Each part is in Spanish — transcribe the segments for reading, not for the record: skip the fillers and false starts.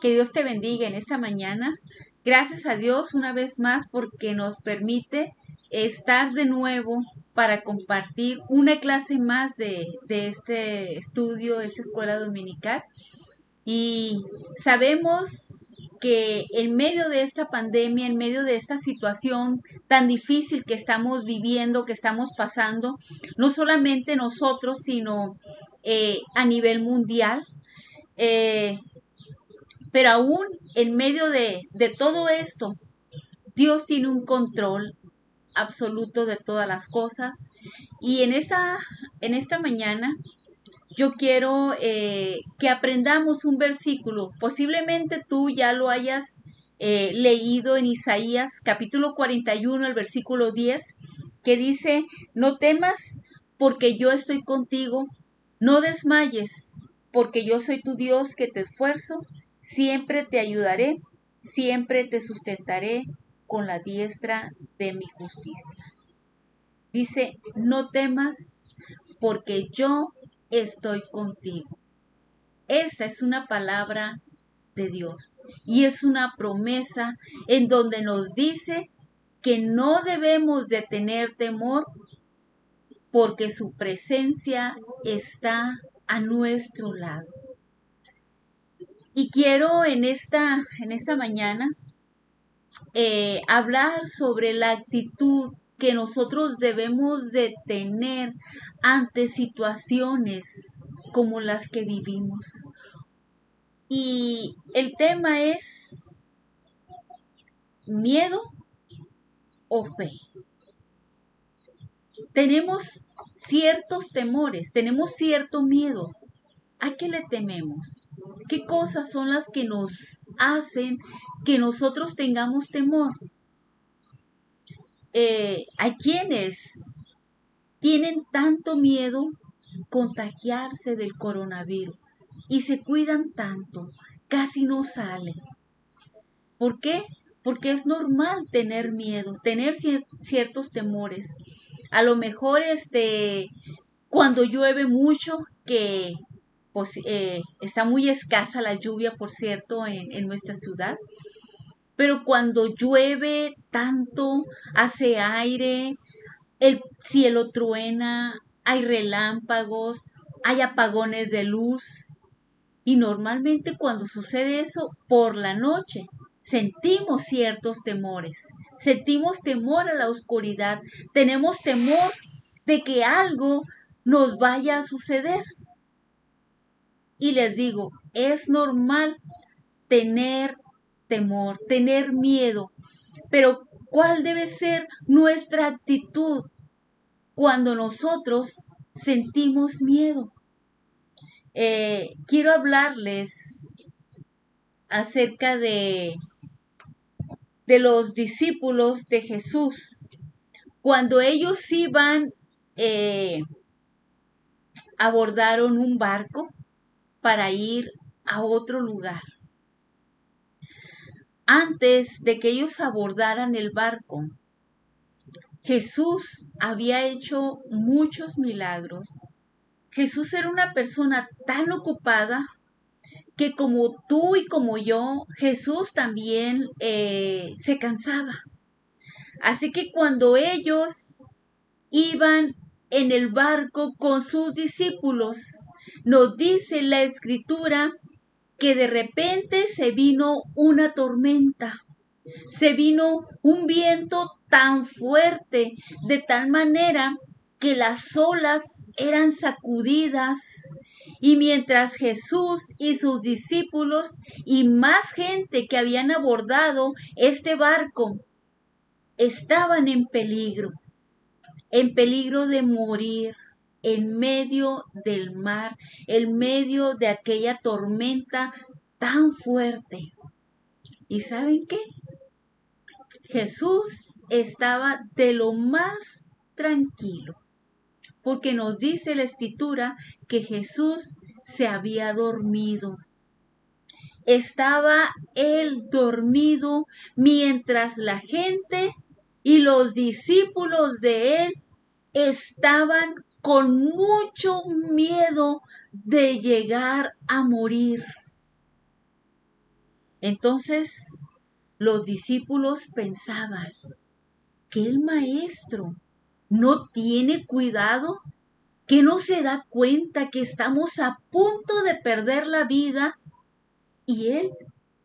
Que Dios te bendiga en esta mañana. Gracias a Dios una vez más porque nos permite estar de nuevo para compartir una clase más de este estudio, esta escuela dominical. Y sabemos que en medio de esta pandemia, en medio de esta situación tan difícil que estamos viviendo, que estamos pasando, no solamente nosotros, sino a nivel mundial, eh, pero aún en medio de todo esto, Dios tiene un control absoluto de todas las cosas. Y en esta mañana yo quiero que aprendamos un versículo. Posiblemente tú ya lo hayas leído en Isaías capítulo 41, el versículo 10, que dice, no temas porque yo estoy contigo, no desmayes porque yo soy tu Dios que te esfuerzo, siempre te ayudaré, siempre te sustentaré con la diestra de mi justicia. Dice, no temas porque yo estoy contigo. Esta es una palabra de Dios y es una promesa en donde nos dice que no debemos de tener temor porque su presencia está a nuestro lado. Y quiero en esta mañana hablar sobre la actitud que nosotros debemos de tener ante situaciones como las que vivimos. Y el tema es miedo o fe. Tenemos ciertos temores, tenemos cierto miedo. ¿A qué le tememos? ¿Qué cosas son las que nos hacen que nosotros tengamos temor? Hay quienes tienen tanto miedo contagiarse del coronavirus y se cuidan tanto, casi no salen. ¿Por qué? Porque es normal tener miedo, tener ciertos temores. A lo mejor cuando llueve mucho, que pues, está muy escasa la lluvia, por cierto, en nuestra ciudad, pero cuando llueve tanto, hace aire, el cielo truena, hay relámpagos, hay apagones de luz. Y normalmente cuando sucede eso por la noche, sentimos ciertos temores. Sentimos temor a la oscuridad. Tenemos temor de que algo nos vaya a suceder. Y les digo, es normal tener temor, tener miedo. Pero ¿cuál debe ser nuestra actitud cuando nosotros sentimos miedo? Quiero hablarles acerca de los discípulos de Jesús. Cuando ellos iban, abordaron un barco para ir a otro lugar. Antes de que ellos abordaran el barco, Jesús había hecho muchos milagros. Jesús era una persona tan ocupada que como tú y como yo, Jesús también se cansaba. Así que cuando ellos iban en el barco con sus discípulos, nos dice la escritura que de repente se vino una tormenta, se vino un viento tan fuerte, de tal manera que las olas eran sacudidas. Y mientras Jesús y sus discípulos y más gente que habían abordado este barco estaban en peligro de morir en medio del mar, en medio de aquella tormenta tan fuerte. ¿Y saben qué? Jesús estaba de lo más tranquilo, porque nos dice la escritura que Jesús se había dormido. Estaba él dormido mientras la gente y los discípulos de él estaban con mucho miedo de llegar a morir. Entonces los discípulos pensaban que el maestro no tiene cuidado, que no se da cuenta que estamos a punto de perder la vida y él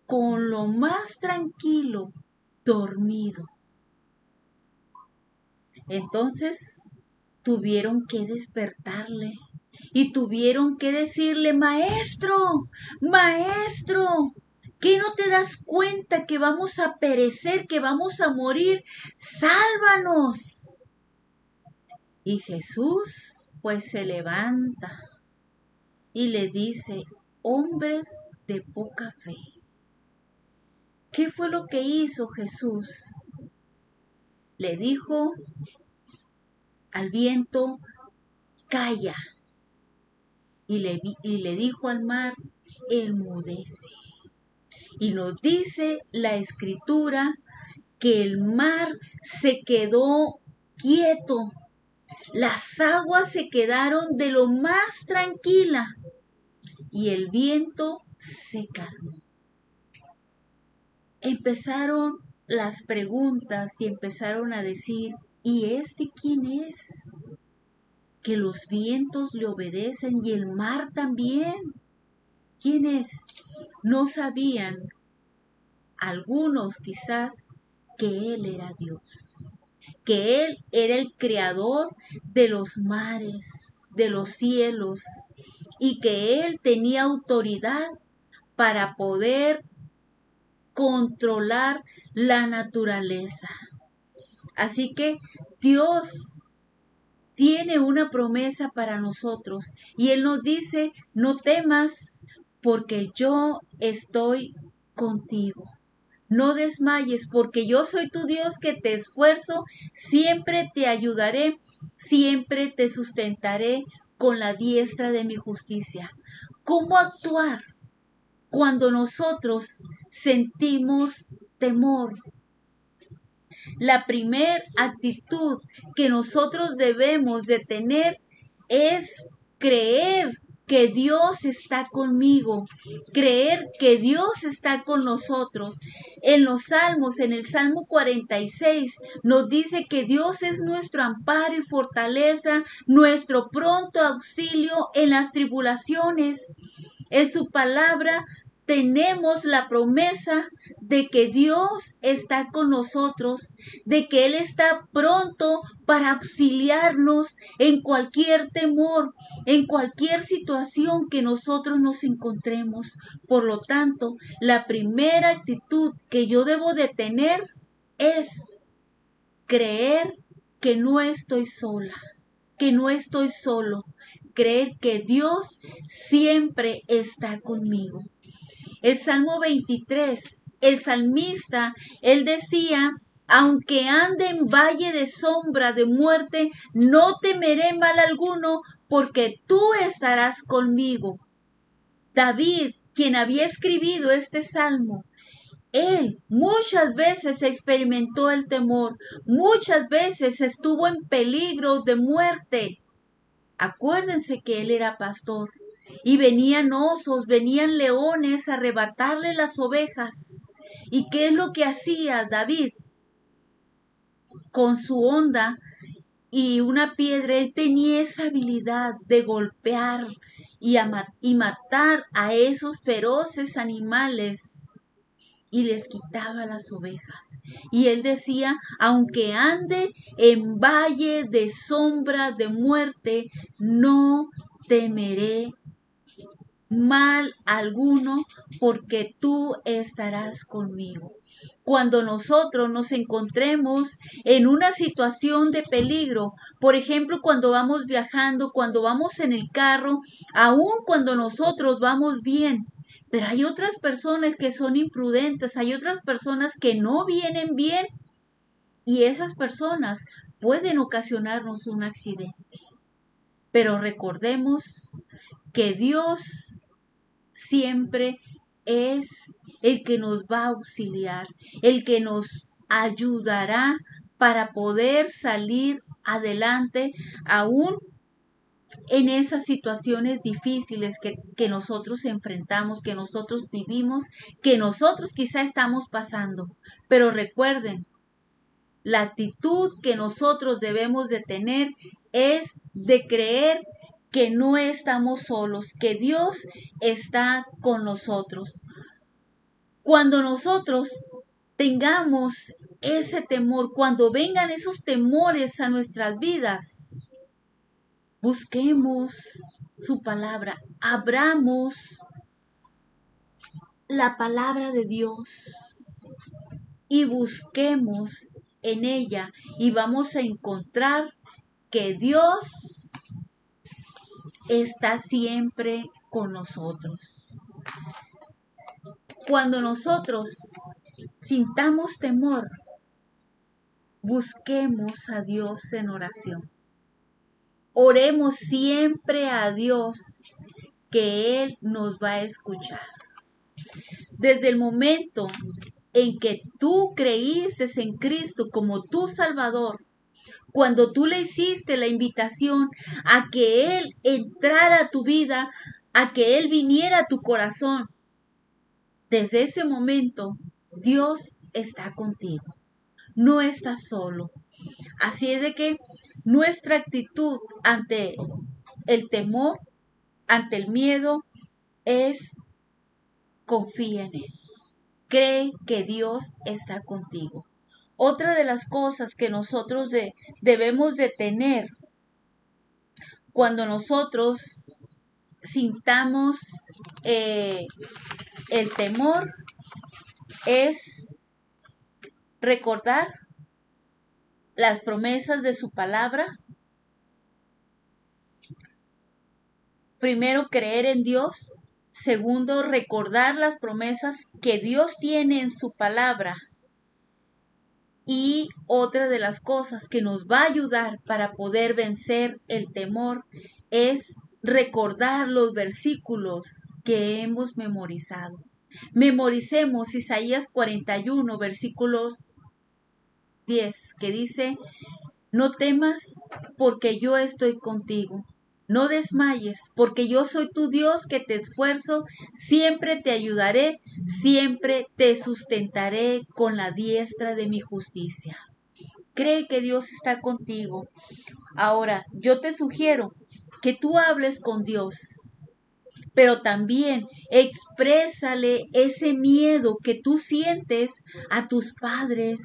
con lo más tranquilo, dormido. Entonces tuvieron que despertarle y tuvieron que decirle, maestro, maestro, ¿qué no te das cuenta que vamos a perecer, que vamos a morir? ¡Sálvanos! Y Jesús pues se levanta y le dice, hombres de poca fe. ¿Qué fue lo que hizo Jesús? Le dijo al viento, calla. Y le dijo al mar, enmudece. Y nos dice la escritura que el mar se quedó quieto. Las aguas se quedaron de lo más tranquila y el viento se calmó. Empezaron las preguntas y empezaron a decir, ¿y este quién es? Que los vientos le obedecen y el mar también. ¿Quién es? No sabían algunos quizás que Él era Dios, que Él era el creador de los mares, de los cielos, y que Él tenía autoridad para poder controlar la naturaleza. Así que Dios tiene una promesa para nosotros y Él nos dice, no temas porque yo estoy contigo. No desmayes porque yo soy tu Dios que te esfuerzo, siempre te ayudaré, siempre te sustentaré con la diestra de mi justicia. ¿Cómo actuar cuando nosotros sentimos temor? La primera actitud que nosotros debemos de tener es creer que Dios está conmigo, creer que Dios está con nosotros. En los Salmos, en el Salmo 46, nos dice que Dios es nuestro amparo y fortaleza, nuestro pronto auxilio en las tribulaciones. En su palabra tenemos la promesa de que Dios está con nosotros, de que Él está pronto para auxiliarnos en cualquier temor, en cualquier situación que nosotros nos encontremos. Por lo tanto, la primera actitud que yo debo de tener es creer que no estoy sola, que no estoy solo, creer que Dios siempre está conmigo. El Salmo 23, el salmista, él decía, aunque ande en valle de sombra de muerte, no temeré mal alguno, porque tú estarás conmigo. David, quien había escribido este salmo, él muchas veces experimentó el temor, muchas veces estuvo en peligro de muerte. Acuérdense que él era pastor y venían osos, venían leones a arrebatarle las ovejas. ¿Y qué es lo que hacía David? Con su honda y una piedra, él tenía esa habilidad de golpear y matar a esos feroces animales y les quitaba las ovejas. Y él decía, aunque ande en valle de sombra de muerte, no temeré mal alguno, porque tú estarás conmigo. Cuando nosotros nos encontremos en una situación de peligro, por ejemplo, cuando vamos viajando, cuando vamos en el carro, aun cuando nosotros vamos bien, pero hay otras personas que son imprudentes, hay otras personas que no vienen bien y esas personas pueden ocasionarnos un accidente. Pero recordemos que Dios siempre es el que nos va a auxiliar, el que nos ayudará para poder salir adelante aún en esas situaciones difíciles que nosotros enfrentamos, que nosotros vivimos, que nosotros quizá estamos pasando. Pero recuerden, la actitud que nosotros debemos de tener es de creer que no estamos solos, que Dios está con nosotros. Cuando nosotros tengamos ese temor, cuando vengan esos temores a nuestras vidas, busquemos su palabra, abramos la palabra de Dios y busquemos en ella y vamos a encontrar que Dios está siempre con nosotros. Cuando nosotros sintamos temor, busquemos a Dios en oración. Oremos siempre a Dios, que Él nos va a escuchar. Desde el momento en que tú creíste en Cristo como tu Salvador, cuando tú le hiciste la invitación a que Él entrara a tu vida, a que Él viniera a tu corazón, desde ese momento Dios está contigo, no estás solo. Así es de que nuestra actitud ante el temor, ante el miedo, es confía en Él. Cree que Dios está contigo. Otra de las cosas que nosotros debemos de tener cuando nosotros sintamos el temor es recordar las promesas de su palabra. Primero, creer en Dios. Segundo, recordar las promesas que Dios tiene en su palabra. Y otra de las cosas que nos va a ayudar para poder vencer el temor es recordar los versículos que hemos memorizado. Memoricemos Isaías 41, versículos 10, que dice: no temas, porque yo estoy contigo. No desmayes, porque yo soy tu Dios que te esfuerzo, siempre te ayudaré, siempre te sustentaré con la diestra de mi justicia. Cree que Dios está contigo. Ahora, yo te sugiero que tú hables con Dios, pero también exprésale ese miedo que tú sientes a tus padres.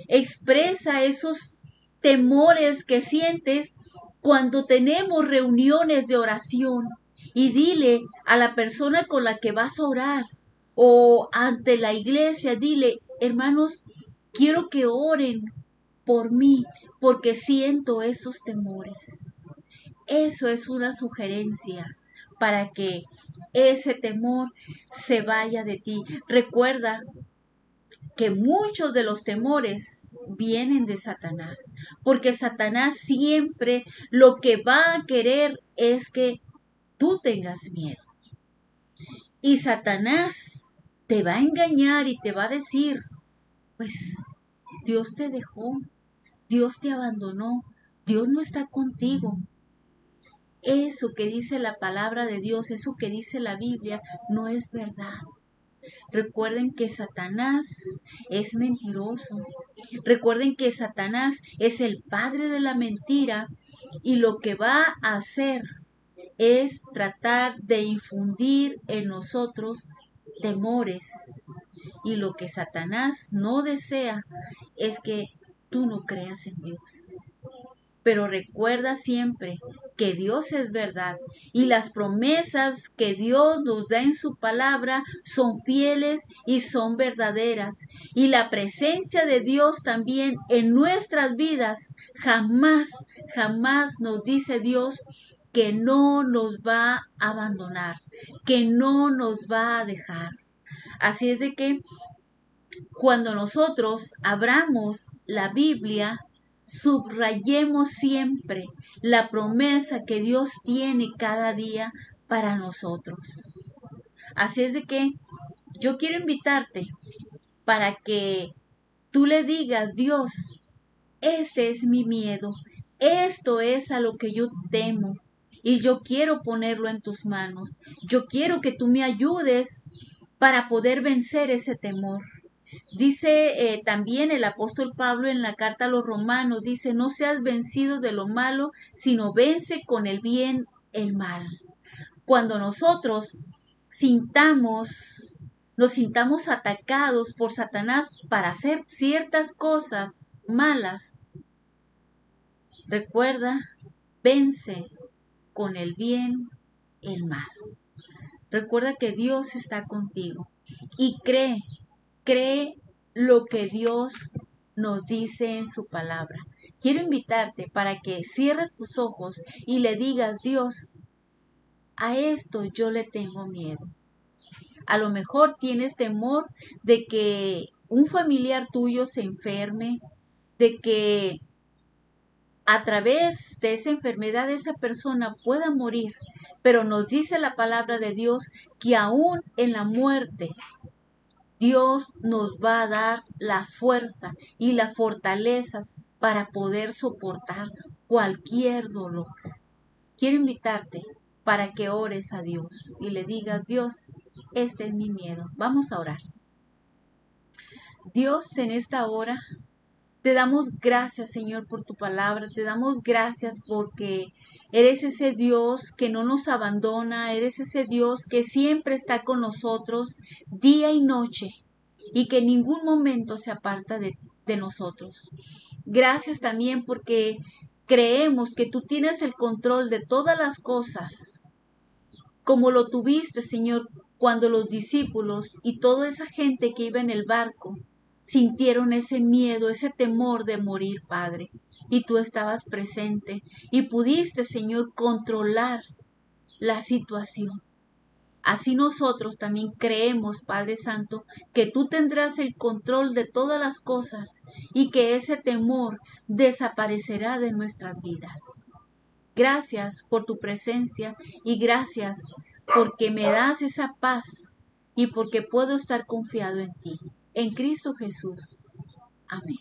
Expresa esos temores que sientes cuando tenemos reuniones de oración y dile a la persona con la que vas a orar o ante la iglesia, dile: hermanos, quiero que oren por mí porque siento esos temores. Eso es una sugerencia para que ese temor se vaya de ti. Recuerda que muchos de los temores vienen de Satanás, porque Satanás siempre lo que va a querer es que tú tengas miedo. Y Satanás te va a engañar y te va a decir: pues Dios te dejó, Dios te abandonó, Dios no está contigo. Eso que dice la palabra de Dios, eso que dice la Biblia, no es verdad. Recuerden que Satanás es mentiroso. Recuerden que Satanás es el padre de la mentira y lo que va a hacer es tratar de infundir en nosotros temores. Y lo que Satanás no desea es que tú no creas en Dios. Pero recuerda siempre que Dios es verdad y las promesas que Dios nos da en su palabra son fieles y son verdaderas. Y la presencia de Dios también en nuestras vidas jamás, jamás nos dice Dios que no nos va a abandonar, que no nos va a dejar. Así es de que cuando nosotros abramos la Biblia, subrayemos siempre la promesa que Dios tiene cada día para nosotros. Así es de que yo quiero invitarte para que tú le digas: Dios, este es mi miedo, esto es a lo que yo temo, y yo quiero ponerlo en tus manos. Yo quiero que tú me ayudes para poder vencer ese temor. Dice también el apóstol Pablo en la carta a los Romanos, dice, no seas vencido de lo malo, sino vence con el bien el mal. Cuando nosotros nos sintamos atacados por Satanás para hacer ciertas cosas malas, recuerda, vence con el bien el mal. Recuerda que Dios está contigo y cree lo que Dios nos dice en su palabra. Quiero invitarte para que cierres tus ojos y le digas, Dios, a esto yo le tengo miedo. A lo mejor tienes temor de que un familiar tuyo se enferme, de que a través de esa enfermedad esa persona pueda morir. Pero nos dice la palabra de Dios que aún en la muerte Dios nos va a dar la fuerza y las fortalezas para poder soportar cualquier dolor. Quiero invitarte para que ores a Dios y le digas, Dios, este es mi miedo. Vamos a orar. Dios, en esta hora te damos gracias, Señor, por tu palabra. Te damos gracias porque eres ese Dios que no nos abandona. Eres ese Dios que siempre está con nosotros día y noche y que en ningún momento se aparta de nosotros. Gracias también porque creemos que tú tienes el control de todas las cosas, como lo tuviste, Señor, cuando los discípulos y toda esa gente que iba en el barco sintieron ese miedo, ese temor de morir, Padre. Y tú estabas presente y pudiste, Señor, controlar la situación. Así nosotros también creemos, Padre Santo, que tú tendrás el control de todas las cosas y que ese temor desaparecerá de nuestras vidas. Gracias por tu presencia y gracias porque me das esa paz y porque puedo estar confiado en ti. En Cristo Jesús. Amén.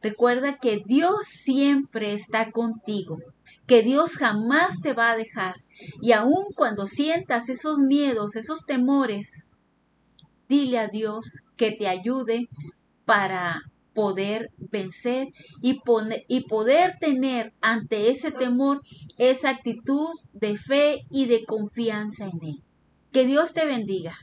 Recuerda que Dios siempre está contigo, que Dios jamás te va a dejar. Y aun cuando sientas esos miedos, esos temores, dile a Dios que te ayude para poder vencer y poder tener ante ese temor esa actitud de fe y de confianza en Él. Que Dios te bendiga.